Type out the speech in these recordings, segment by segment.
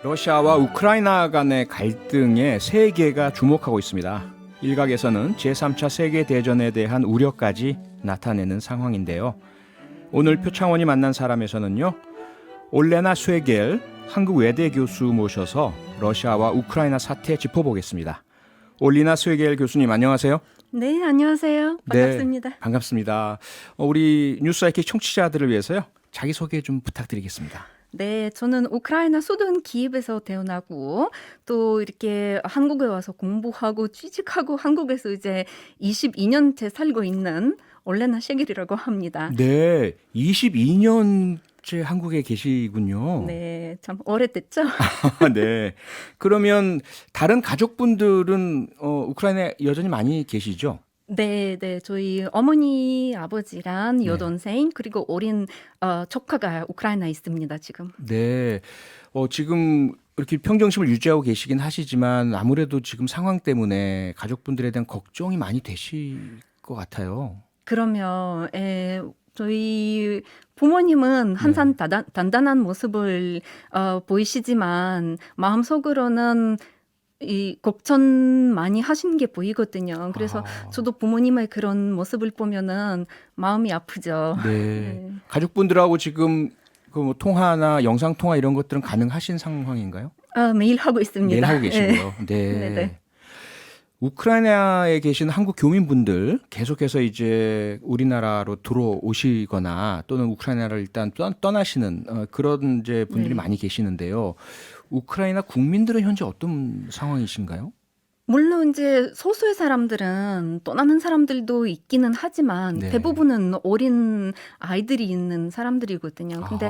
러시아와 우크라이나 간의 갈등에 세계가 주목하고 있습니다. 일각에서는 제3차 세계대전에 대한 우려까지 나타내는 상황인데요. 오늘 표창원이 만난 사람에서는요, 올레나 쇠겔 한국 외대 교수 모셔서 러시아와 우크라이나 사태 짚어보겠습니다. 올리나 쇠겔 교수님 안녕하세요. 네, 안녕하세요. 반갑습니다. 네, 반갑습니다. 우리 뉴스아이키 청취자들을 위해서요, 자기소개 좀 부탁드리겠습니다. 네, 저는 우크라이나 수도인 키예브에서 태어나고 또 이렇게 한국에 와서 공부하고 취직하고 한국에서 이제 22년째 살고 있는 올레나 셰겔이라고 합니다. 네, 22년째 한국에 계시군요. 네, 참 오래됐죠? 네. 그러면 다른 가족분들은 우크라이나에 여전히 많이 계시죠? 네, 네. 저희 어머니, 아버지랑 네. 여동생 그리고 어린 조카가 우크라이나에 있습니다, 지금. 네. 지금 이렇게 평정심을 유지하고 계시긴 하시지만 아무래도 지금 상황 때문에 가족분들에 대한 걱정이 많이 되실 것 같아요. 그러면 저희 부모님은 항상 단단한 모습을 보이시지만 마음속으로는 이 걱정 많이 하신 게 보이거든요. 그래서 저도 부모님의 그런 모습을 보면은 마음이 아프죠. 네. 네. 가족분들하고 지금 그뭐 통화나 영상 통화 이런 것들은 가능하신 상황인가요? 매일 하고 있습니다. 매일 하고 네. 계시고요. 네. 네네. 우크라이나에 계신 한국 교민분들 계속해서 이제 우리나라로 들어오시거나 또는 우크라이나를 일단 떠나시는 그런 이제 분들이 네. 많이 계시는데요. 우크라이나 국민들은 현재 어떤 상황이신가요? 물론 이제 소수의 사람들은 떠나는 사람들도 있기는 하지만 네. 대부분은 어린 아이들이 있는 사람들이거든요. 근데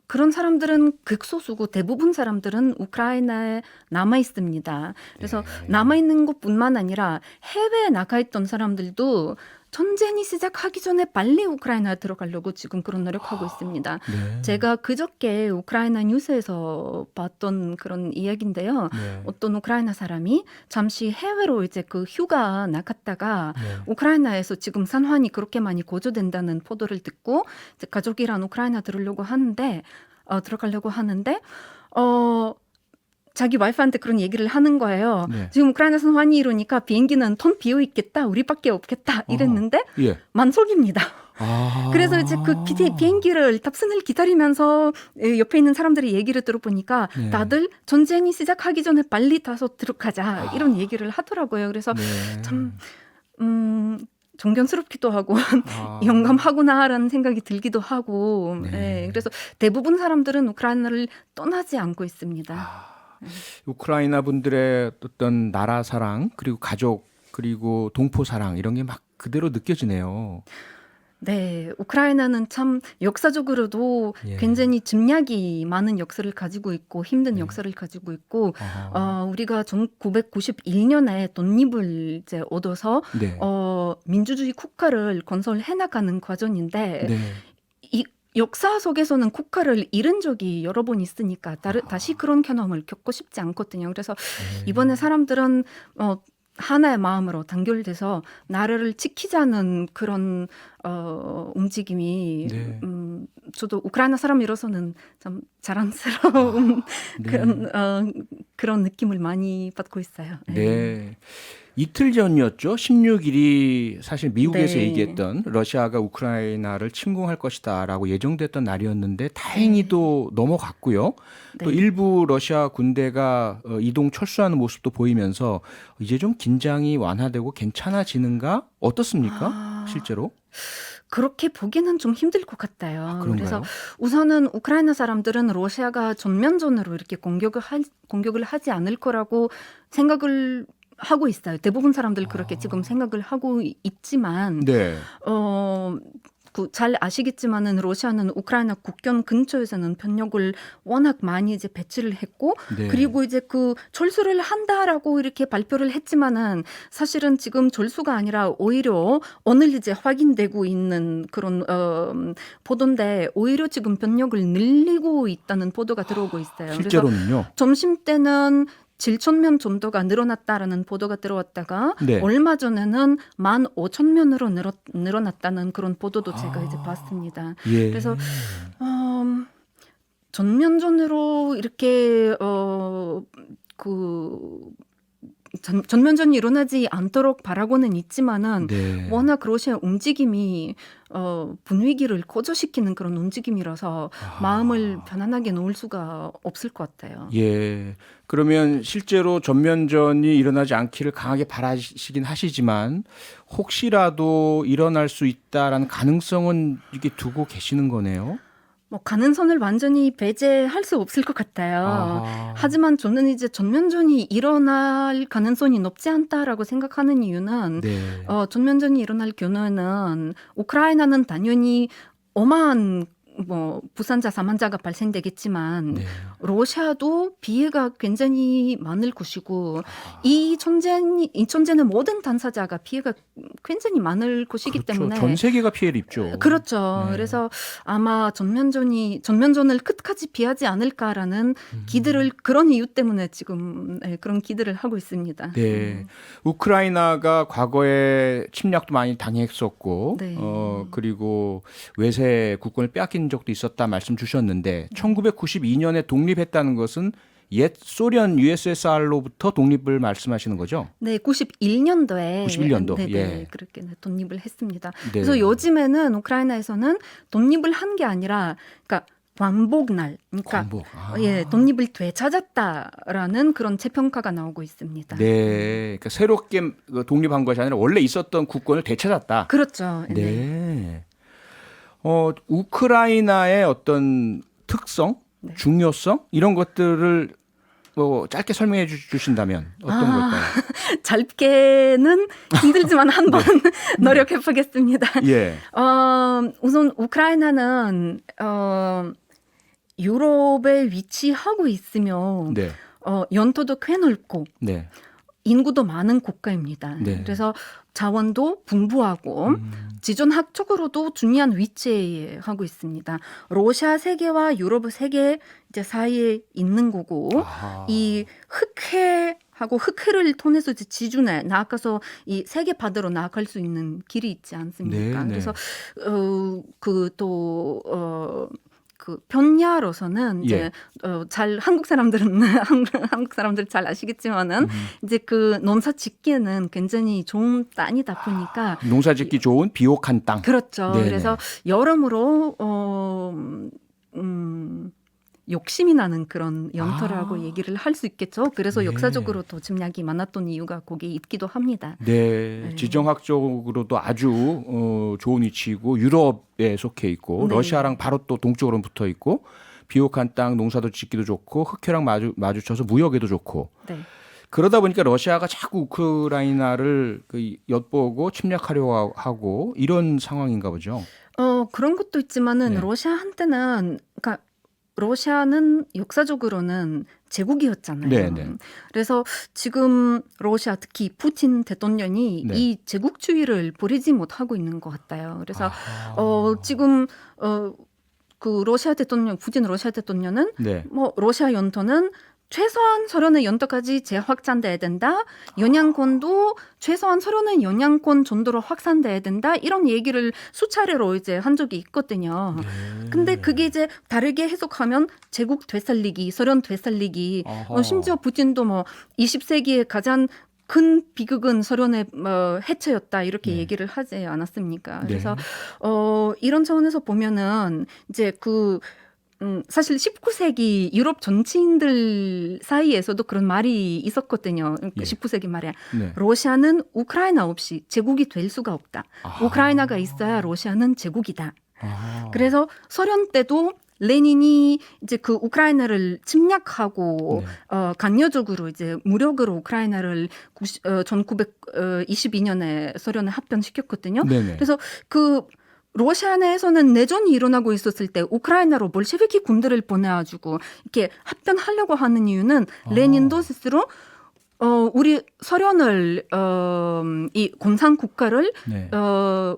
그런 사람들은 극소수고 대부분 사람들은 우크라이나에 남아 있습니다. 그래서 네. 남아 있는 것뿐만 아니라 해외에 나가 있던 사람들도 전쟁이 시작하기 전에 빨리 우크라이나에 들어가려고 지금 그런 노력하고 있습니다. 네. 제가 그저께 우크라이나 뉴스에서 봤던 그런 이야기인데요. 네. 어떤 우크라이나 사람이 잠시 해외로 이제 그 휴가 나갔다가 네. 우크라이나에서 지금 상황이 그렇게 많이 고조된다는 보도를 듣고 이제 가족이랑 우크라이나 들어가려고 하는데 자기 와이프한테 그런 얘기를 하는 거예요. 네. 지금 우크라이나 상황이 이러니까 비행기는 텅 비어 있겠다. 우리밖에 없겠다. 이랬는데 예. 만석입니다. 아. 그래서 이제 그 비행기를 탑승을 기다리면서 옆에 있는 사람들의 얘기를 들어보니까 네. 다들 전쟁이 시작하기 전에 빨리 타서 들어가자 이런 얘기를 하더라고요. 그래서 네. 참 존경스럽기도 하고 아. 영감하구나라는 생각이 들기도 하고 네. 네, 그래서 대부분 사람들은 우크라이나를 떠나지 않고 있습니다. 우크라이나 분들의 어떤 나라 사랑 그리고 가족 그리고 동포 사랑 이런 게 막 그대로 느껴지네요. 네, 우크라이나는 참 역사적으로도 예. 굉장히 침략이 많은 역사를 가지고 있고 힘든 네. 역사를 가지고 있고 아하. 우리가 1991년에 독립을 이제 얻어서 네. 민주주의 국가를 건설해 나가는 과정인데 네. 이 역사 속에서는 국가를 잃은 적이 여러 번 있으니까 다시 그런 경험을 겪고 싶지 않거든요. 그래서 네. 이번에 사람들은 하나의 마음으로 단결돼서 나라를 지키자는 그런 움직임이 네. 저도 우크라이나 사람으로서는 참 자랑스러운 네. 그런 느낌을 많이 받고 있어요. 네. 이틀 전이었죠. 16일이 사실 미국에서 네. 얘기했던 러시아가 우크라이나를 침공할 것이다라고 예정됐던 날이었는데 다행히도 넘어갔고요. 또 네. 일부 러시아 군대가 이동 철수하는 모습도 보이면서 이제 좀 긴장이 완화되고 괜찮아지는가? 어떻습니까? 실제로? 그렇게 보기는 좀 힘들 것 같아요. 그런가요? 그래서 우선은 우크라이나 사람들은 러시아가 전면전으로 이렇게 공격을 하지 않을 거라고 생각을 하고 있어요. 대부분 사람들 그렇게 지금 생각을 하고 있지만 네. 잘 아시겠지만은 러시아는 우크라이나 국경 근처에서는 병력을 워낙 많이 이제 배치를 했고 네. 그리고 이제 그 철수를 한다라고 이렇게 발표를 했지만은 사실은 지금 철수가 아니라 오히려 오늘 이제 확인되고 있는 그런 보도인데 오히려 지금 병력을 늘리고 있다는 보도가 들어오고 있어요. 실제로는요. 그래서 점심 때는 7,000명 정도가 늘어났다라는 보도가 들어왔다가 네. 얼마 전에는 15,000명으로 늘어났다는 그런 보도도 제가 이제 봤습니다. 예. 그래서 전면전으로 이렇게 전면전이 일어나지 않도록 바라고는 있지만은 네. 워낙 러시아 움직임이 분위기를 고조시키는 그런 움직임이라서 마음을 편안하게 놓을 수가 없을 것 같아요. 예. 그러면 실제로 전면전이 일어나지 않기를 강하게 바라시긴 하시지만 혹시라도 일어날 수 있다라는 가능성은 이렇게 두고 계시는 거네요. 뭐 가능성을 완전히 배제할 수 없을 것 같아요. 아하. 하지만 저는 이제 전면전이 일어날 가능성이 높지 않다라고 생각하는 이유는 네. 전면전이 일어날 경우에는 우크라이나는 당연히 어마한 뭐 부상자, 사망자가 발생되겠지만 네. 러시아도 피해가 굉장히 많을 것이고 이 전쟁은 모든 당사자가 피해가 굉장히 많이 것이기 그렇죠. 때문에 전 세계가 피해를 입죠. 그렇죠. 네. 그래서 아마 전면전을 끝까지 피하지 않을까라는 기대를 그런 이유 때문에 지금 그런 기대를 하고 있습니다. 네. 우크라이나가 과거에 침략도 많이 당했었고, 네. 그리고 외세 국권을 빼앗긴 적도 있었다 말씀 주셨는데, 1992년에 독립했다는 것은 옛 소련 USSR로부터 독립을 말씀하시는 거죠? 네, 91년도에 91년도, 네, 예. 그렇게 독립을 했습니다. 네. 그래서 요즘에는 우크라이나에서는 독립을 한 게 아니라, 그러니까 광복날, 그러니까 광복. 아. 예, 독립을 되찾았다라는 그런 재평가가 나오고 있습니다. 네. 그러니까 새롭게 독립한 것이 아니라 원래 있었던 국권을 되찾았다. 그렇죠. 네. 네. 우크라이나의 어떤 특성, 네. 중요성 이런 것들을 뭐 짧게 설명해 주신다면 어떤 걸까요? 짧게는 힘들지만 한번 노력해 보겠습니다. 예. 우선 우크라이나는 유럽에 위치하고 있으며 네. 영토도 꽤 넓고 네. 인구도 많은 국가입니다. 네. 그래서 자원도 풍부하고 지정학적으로도 중요한 위치에 하고 있습니다. 러시아 세계와 유럽 세계 이제 사이에 있는 거고 아하. 이 흑해를 통해서 이제 지중해 나아가서 이 세계 바다로 나아갈 수 있는 길이 있지 않습니까? 네, 그래서 그 편야로서는 이제 잘 한국 사람들은 한국 사람들 잘 아시겠지만은 이제 그 농사 짓기에는 굉장히 좋은 땅이다 보니까 농사짓기 좋은 비옥한 땅. 그렇죠. 네네. 그래서 여러모로 욕심이 나는 그런 영토라고 얘기를 할 수 있겠죠. 그래서 네. 역사적으로 더 침략이 많았던 이유가 거기에 있기도 합니다. 네, 지정학적으로도 아주 좋은 위치이고 유럽에 속해 있고 네. 러시아랑 바로 또 동쪽으로 붙어 있고 비옥한 땅 농사도 짓기도 좋고 흑해랑 마주쳐서 무역에도 좋고 네. 그러다 보니까 러시아가 자꾸 우크라이나를 엿보고 침략하려고 하고 이런 상황인가 보죠. 그런 것도 있지만은 네. 러시아한테는 그러니까 러시아는 역사적으로는 제국이었잖아요. 네네. 그래서 지금 러시아 특히 푸틴 대통령이 네. 이 제국주의를 버리지 못하고 있는 것 같아요. 그래서 아하. 지금 그 푸틴 러시아 대통령은 네. 뭐 러시아 영토는 최소한 소련의 영토까지 재확장돼야 된다. 영향권도 최소한 소련의 영향권 정도로 확산돼야 된다. 이런 얘기를 수차례로 이제 한 적이 있거든요. 네. 근데 그게 이제 다르게 해석하면 제국 되살리기, 소련 되살리기, 아하. 심지어 푸틴도 뭐 20세기의 가장 큰 비극은 소련의 해체였다 이렇게 네. 얘기를 하지 않았습니까? 네. 그래서 이런 차원에서 보면은 이제 사실 19세기 유럽 정치인들 사이에서도 그런 말이 있었거든요. 예. 19세기 말에 네. 러시아는 우크라이나 없이 제국이 될 수가 없다. 아하. 우크라이나가 있어야 러시아는 제국이다. 아하. 그래서 소련 때도 레닌이 이제 그 우크라이나를 침략하고 네. 강요적으로 이제 무력으로 우크라이나를 1922년에 소련에 합병시켰거든요. 네네. 그래서 러시아 내에서는 내전이 일어나고 있었을 때 우크라이나로 볼셰비키 군대를 보내가지고 이렇게 합병하려고 하는 이유는 레닌도 스스로 우리 소련을 이 공산 국가를 네.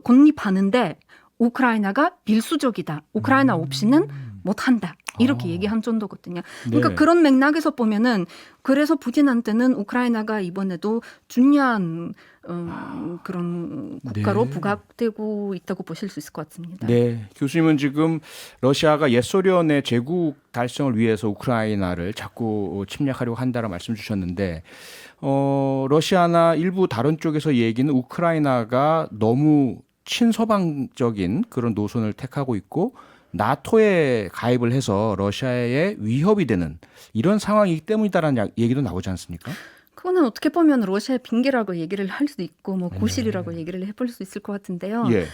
건립하는데 우크라이나가 필수적이다. 우크라이나 없이는 못한다. 이렇게 얘기한 정도거든요. 그러니까 네. 그런 맥락에서 보면은 그래서 푸틴한테는 우크라이나가 이번에도 중요한 그런 국가로 네. 부각되고 있다고 보실 수 있을 것 같습니다. 네, 교수님은 지금 러시아가 옛 소련의 제국 달성을 위해서 우크라이나를 자꾸 침략하려고 한다라 말씀 주셨는데, 러시아나 일부 다른 쪽에서 얘기는 우크라이나가 너무 친서방적인 그런 노선을 택하고 있고 나토에 가입을 해서 러시아에 위협이 되는 이런 상황이기 때문이다라는 얘기도 나오지 않습니까? 그거는 어떻게 보면 러시아의 빙계라고 얘기를 할 수도 있고 뭐 네. 고실이라고 얘기를 해볼 수 있을 것 같은데요. 예.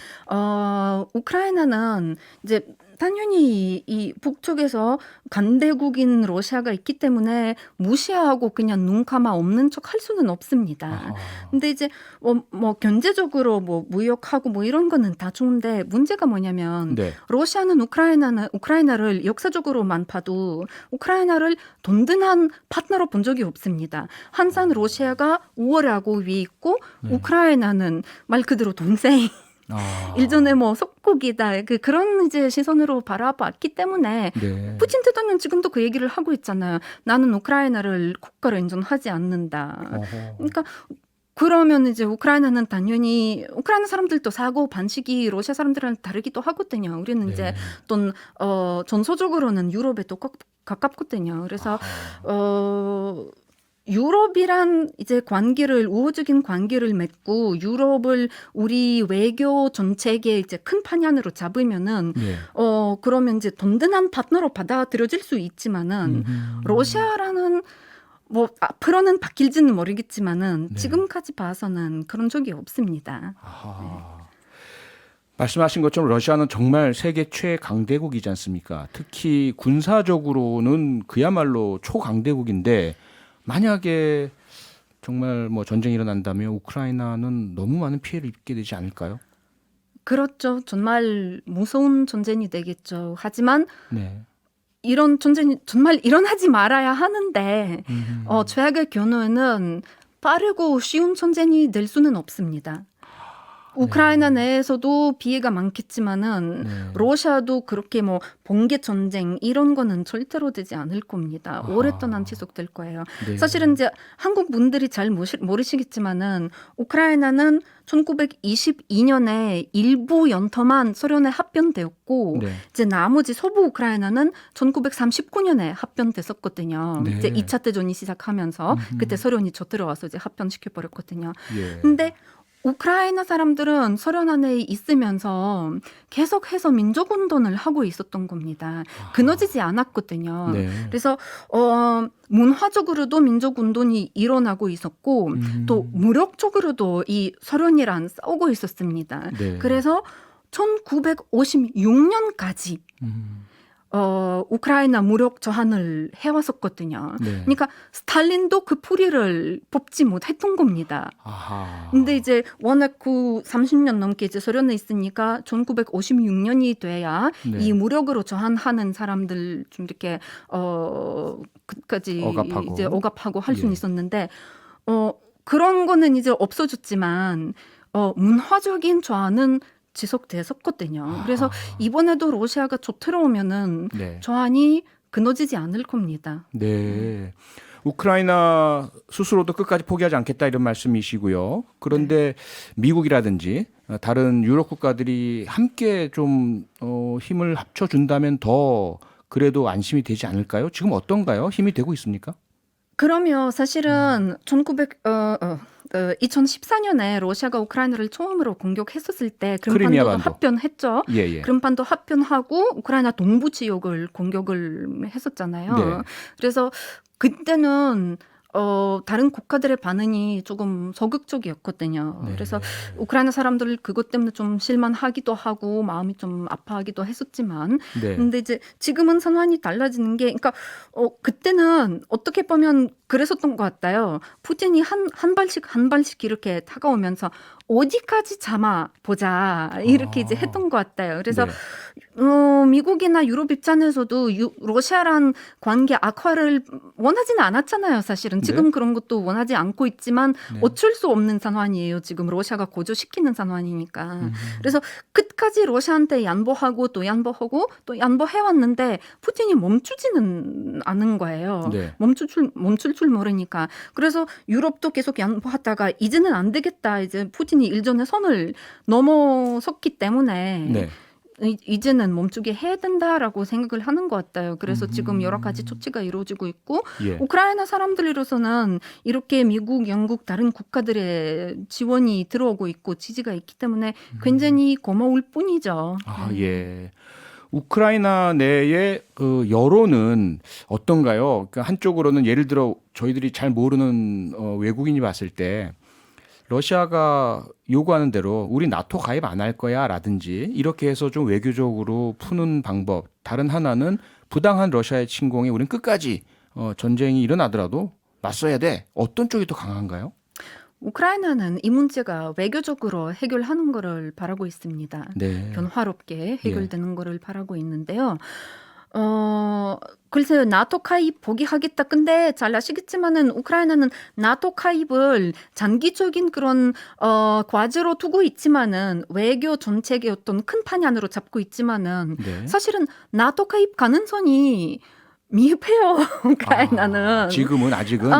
우크라이나는 이제 당연히 이 북쪽에서 간대국인 러시아가 있기 때문에 무시하고 그냥 눈 감아 없는 척 할 수는 없습니다. 아하. 근데 이제 뭐 경제적으로 뭐 무역하고 뭐 이런 거는 다 좋은데 문제가 뭐냐면 네. 러시아는 우크라이나를 역사적으로만 봐도 우크라이나를 든든한 파트너로 본 적이 없습니다. 항상 러시아가 우월하고 위에 있고 네. 우크라이나는 말 그대로 동생 아. 일전에 뭐 속국이다 그런 이제 시선으로 바라봤기 때문에 네. 푸틴 대통령 지금도 그 얘기를 하고 있잖아요. 나는 우크라이나를 국가로 인정하지 않는다. 어허. 그러니까 그러면 이제 우크라이나는 당연히 우크라이나 사람들도 사고 방식이 러시아 사람들이랑 다르기도 하거든요. 우리는 이제 네. 또 전소적으로는 유럽에 또 가깝거든요. 그래서 유럽이란 이제 우호적인 관계를 맺고 유럽을 우리 외교 정책의 이제 큰 판단으로 잡으면은 네. 그러면 이제 든든한 파트너로 받아들여질 수 있지만은 러시아라는 뭐 앞으로는 바뀔지는 모르겠지만은 네. 지금까지 봐서는 그런 적이 없습니다. 아하. 말씀하신 것처럼 러시아는 정말 세계 최강대국이지 않습니까? 특히 군사적으로는 그야말로 초강대국인데 만약에 정말 뭐 전쟁이 일어난다면 우크라이나는 너무 많은 피해를 입게 되지 않을까요? 그렇죠. 정말 무서운 전쟁이 되겠죠. 하지만 네. 이런 전쟁이 정말 일어나지 말아야 하는데 최악의 경우에는 빠르고 쉬운 전쟁이 될 수는 없습니다. 우크라이나 내에서도 피해가 많겠지만은 네. 러시아도 그렇게 뭐 번개 전쟁 이런 거는 절대로 되지 않을 겁니다. 아하. 오랫동안 지속될 거예요. 네. 사실은 이제 한국 분들이 잘 모르시겠지만은 우크라이나는 1922년에 일부 연터만 소련에 합병되었고 네. 이제 나머지 서부 우크라이나는 1939년에 합병됐었거든요. 네. 이제 2차 대전이 시작하면서 그때 소련이 쳐들어와서 이제 합병시켜 버렸거든요. 예. 근데 우크라이나 사람들은 소련 안에 있으면서 계속해서 민족운동을 하고 있었던 겁니다. 끊어지지 않았거든요. 네. 그래서 문화적으로도 민족운동이 일어나고 있었고 또 무력적으로도 이 소련이랑 싸우고 있었습니다. 네. 그래서 1956년까지 우크라이나 무력 저항을 해왔었거든요. 네. 그러니까 스탈린도 그 뿌리를 뽑지 못했던 겁니다. 아하. 근데 이제 워낙 그 30년 넘게 이제 소련에 있으니까 1956년이 돼야 네. 이 무력으로 저항하는 사람들 좀 이렇게 끝까지 억압하고. 이제 억압하고 할 수는 예. 있었는데 그런 거는 이제 없어졌지만 문화적인 저항은 지속됐었거든요. 그래서 이번에도 러시아가 들어오면은 네. 저항이 끊어지지 않을 겁니다. 네. 우크라이나 스스로도 끝까지 포기하지 않겠다 이런 말씀이시고요. 그런데 미국이라든지 다른 유럽 국가들이 함께 좀 힘을 합쳐준다면 더 그래도 안심이 되지 않을까요? 지금 어떤가요? 힘이 되고 있습니까? 그러면 사실은 2014년에 러시아가 우크라이나를 처음으로 공격했었을 때 크리미아 크림반도도 반도. 합병했죠. 예. 크림반도 합병하고 우크라이나 동부 지역을 공격을 했었잖아요. 네. 그래서 그때는 다른 국가들의 반응이 조금 소극적이었거든요. 네. 그래서 우크라이나 사람들 그것 때문에 좀 실망하기도 하고 마음이 좀 아파하기도 했었지만 네. 근데 이제 지금은 상황이 달라지는 게 그러니까 그때는 어떻게 보면 그랬었던 것 같아요. 푸틴이 한 발씩 이렇게 다가오면서 어디까지 참아 보자 이렇게 이제 했던 것 같아요. 그래서 네. 미국이나 유럽 입장에서도 러시아랑 관계 악화를 원하지는 않았잖아요. 사실은 지금 네. 그런 것도 원하지 않고 있지만 네. 어쩔 수 없는 상황이에요. 지금 러시아가 고조시키는 상황이니까. 그래서 끝까지 러시아한테 양보하고 또 양보하고 또 양보해왔는데 푸틴이 멈추지는 않은 거예요. 네. 멈출 줄 모르니까. 그래서 유럽도 계속 양보하다가 이제는 안 되겠다. 이제 푸틴이 일전에 선을 넘어섰기 때문에 네. 이제는 멈추게 해야 된다라고 생각을 하는 것 같아요. 그래서 지금 여러 가지 조치가 이루어지고 있고 예. 우크라이나 사람들로서는 이렇게 미국, 영국, 다른 국가들의 지원이 들어오고 있고 지지가 있기 때문에 굉장히 고마울 뿐이죠. 아, 예. 우크라이나 내의 그 여론은 어떤가요? 그러니까 한쪽으로는 예를 들어 저희들이 잘 모르는 외국인이 봤을 때 러시아가 요구하는 대로 우리 나토 가입 안 할 거야라든지 이렇게 해서 좀 외교적으로 푸는 방법. 다른 하나는 부당한 러시아의 침공에 우린 끝까지 전쟁이 일어나더라도 맞서야 돼. 어떤 쪽이 더 강한가요? 우크라이나는 이 문제가 외교적으로 해결하는 거를 바라고 있습니다. 네. 변화롭게 해결되는 거를 바라고 있는데요. 글쎄요, 나토 가입 포기하겠다. 근데 잘 아시겠지만은 우크라이나는 나토 가입을 장기적인 그런 과제로 두고 있지만은 외교 정책의 어떤 큰 판단으로 잡고 있지만은 네. 사실은 나토 가입 가능성이 미흡해요. 우크라이나는. 지금은 아직은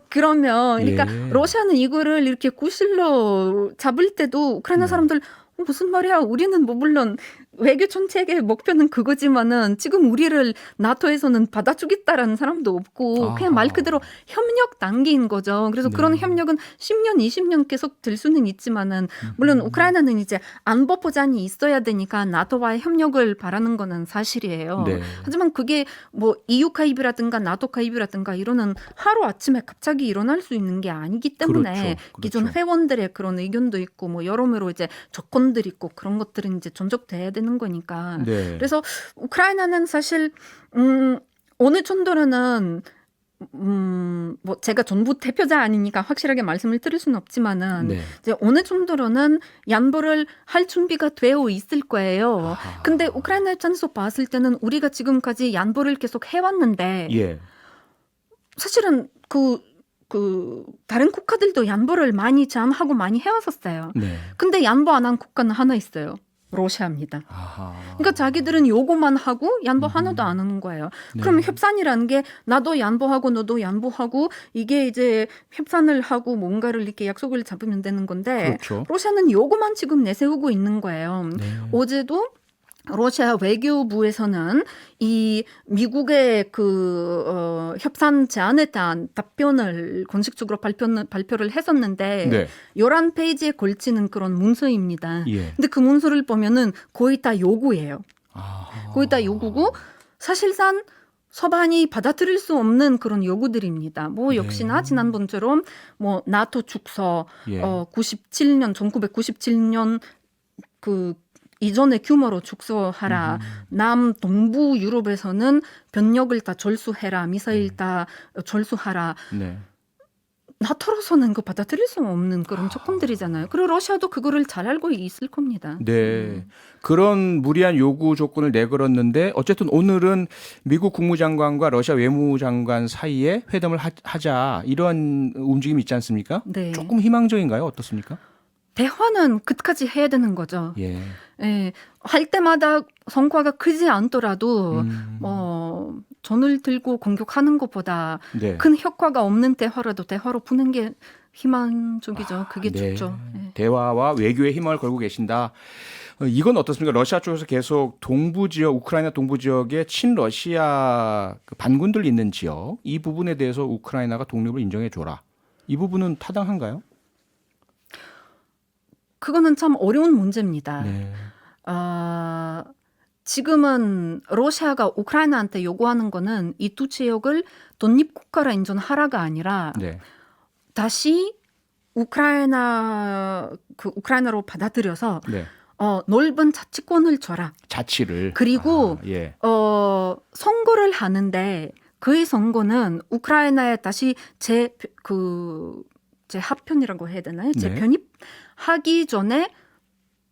그러면 그러니까 예. 러시아는 이거를 이렇게 구실로 잡을 때도 우크라이나 사람들 무슨 말이야? 우리는 뭐 물론 외교 정책의 목표는 그거지만은 지금 우리를 나토에서는 받아주겠다라는 사람도 없고 그냥 말 그대로 협력 단계인 거죠. 그래서 네. 그런 협력은 10년, 20년 계속 될 수는 있지만은 물론 우크라이나는 이제 안보 보장이 있어야 되니까 나토와의 협력을 바라는 거는 사실이에요. 네. 하지만 그게 뭐 EU 가입이라든가 나토 가입이라든가 이러는 하루 아침에 갑자기 일어날 수 있는 게 아니기 때문에 그렇죠. 기존 회원들의 그런 의견도 있고 뭐 여러모로 이제 조건들이 있고 그런 것들은 이제 존중돼야 되는 거니까. 네. 그래서 우크라이나는 사실 어느 정도로는 뭐 제가 전부 대표자 아니니까 확실하게 말씀을 드릴 수는 없지만은 네. 이제 어느 정도로는 양보를 할 준비가 되어 있을 거예요. 근데 우크라이나 입장에서 봤을 때는 우리가 지금까지 양보를 계속 해왔는데 예. 사실은 다른 국가들도 양보를 많이 하고 많이 해왔었어요. 네. 근데 양보 안 한 국가는 하나 있어요. 러시아입니다. 아하. 그러니까 자기들은 요구만 하고 양보 하나도 안 하는 거예요. 그럼 협상이라는 게 나도 양보하고 너도 양보하고 이게 이제 협상을 하고 뭔가를 이렇게 약속을 잡으면 되는 건데 그렇죠. 러시아는 요구만 지금 내세우고 있는 거예요. 네. 어제도 러시아 외교부에서는 이 미국의 협상 제안에 대한 답변을 공식적으로 발표를 했었는데 네. 11페이지에 걸치는 그런 문서입니다. 예. 근데 그 문서를 보면은 거의 다 요구예요. 아하. 거의 다 요구고 사실상 서방이 받아들일 수 없는 그런 요구들입니다. 뭐 역시나 지난번처럼 뭐 나토 축소 예. 1997년 이전의 규모로 축소하라. 남동부 유럽에서는 병력을 다 절수해라. 미사일 다 절수하라. 네. 나토로서는 그 받아들일 수 없는 그런 조건들이잖아요. 그리고 러시아도 그거를 잘 알고 있을 겁니다. 네. 그런 무리한 요구 조건을 내걸었는데 어쨌든 오늘은 미국 국무장관과 러시아 외무장관 사이에 회담을 하자 이런 움직임이 있지 않습니까? 네. 조금 희망적인가요? 어떻습니까? 대화는 끝까지 해야 되는 거죠. 예. 예, 할 때마다 성과가 크지 않더라도 전을 들고 공격하는 것보다 네. 큰 효과가 없는 대화라도 대화로 푸는 게 희망적이죠. 그게 네. 좋죠. 예. 대화와 외교에 힘을 걸고 계신다. 이건 어떻습니까? 러시아 쪽에서 계속 동부 지역, 우크라이나 동부 지역에 친러시아 반군들 있는 지역 이 부분에 대해서 우크라이나가 독립을 인정해 줘라. 이 부분은 타당한가요? 그거는 참 어려운 문제입니다. 네. 지금은 러시아가 우크라이나한테 요구하는 거는 이 두 지역을 독립국가로 인정하라가 아니라 네. 다시 우크라이나로 받아들여서 네. 넓은 자치권을 줘라. 자치를. 그리고 예. 선거를 하는데 그의 선거는 우크라이나에 다시 재합편이라고 해야 되나요? 네. 재편입하기 전에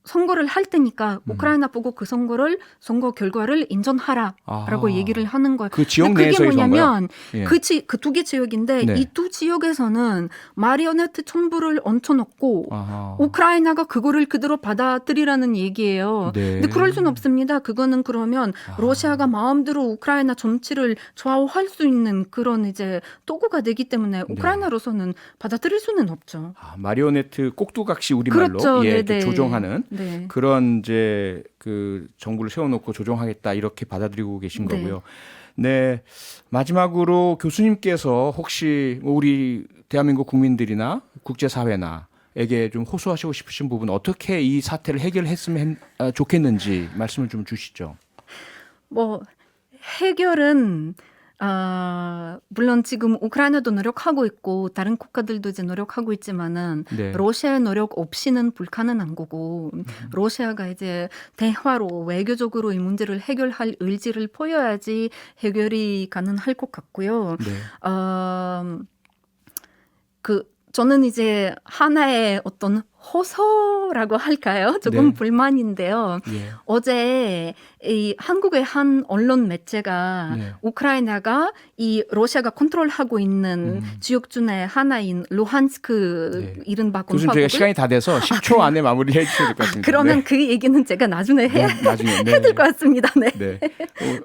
선거를 할 테니까 우크라이나 보고 그 선거 결과를 인정하라라고 아하. 얘기를 하는 거예요. 그 지역 근데 그게 내에서의 선거요? 뭐냐면 예. 그 두 개 지역인데 네. 이 두 지역에서는 마리오네트 정부를 얹혀놓고 아하. 우크라이나가 그거를 그대로 받아들이라는 얘기예요. 네. 근데 그럴 수는 없습니다. 그거는 그러면 아. 러시아가 마음대로 우크라이나 정치를 좌우할 수 있는 그런 이제 도구가 되기 때문에 우크라이나로서는 받아들일 수는 없죠. 마리오네트 꼭두각시 우리말로 그렇죠. 예, 네네. 조종하는 네. 그런 이제 그 정부를 세워놓고 조종하겠다 이렇게 받아들이고 계신 네. 거고요. 네, 마지막으로 교수님께서 혹시 우리 대한민국 국민들이나 국제사회나에게 좀 호소하시고 싶으신 부분 어떻게 이 사태를 해결했으면 좋겠는지 말씀을 좀 주시죠. 뭐 해결은 물론 지금 우크라이나도 노력하고 있고 다른 국가들도 이제 노력하고 있지만은 네. 러시아의 노력 없이는 불가능한 거고 러시아가 이제 대화로 외교적으로 이 문제를 해결할 의지를 보여야지 해결이 가능할 것 같고요. 네. 저는 이제 하나의 어떤 호소라고 할까요? 조금 네. 불만인데요. 예. 어제 이 한국의 한 언론 매체가 네. 우크라이나가 이 러시아가 컨트롤하고 있는 지역 중에 하나인 루한스크 네. 이른바 교수님 저희가 공화국을 시간이 다 돼서 10초 안에 마무리해 주셔야 될 것 같습니다. 그러면 네. 그 얘기는 제가 나중에 네, 나중에 해야 될 것 같습니다. 네. 네.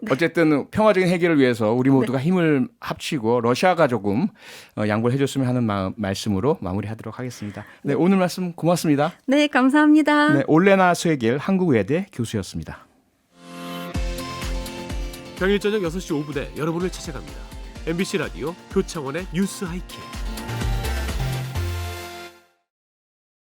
어쨌든 평화적인 해결을 위해서 우리 모두가 힘을 합치고 러시아가 조금 양보를 해줬으면 하는 말씀으로 마무리하도록 하겠습니다. 네, 오늘 말씀 고맙습니다. 네, 감사합니다. 네, 올레나 스웨겔 한국외대 교수였습니다. 평일 저녁 6시 5분에 여러분을 찾아갑니다. MBC 라디오 표창원의 뉴스 하이킥.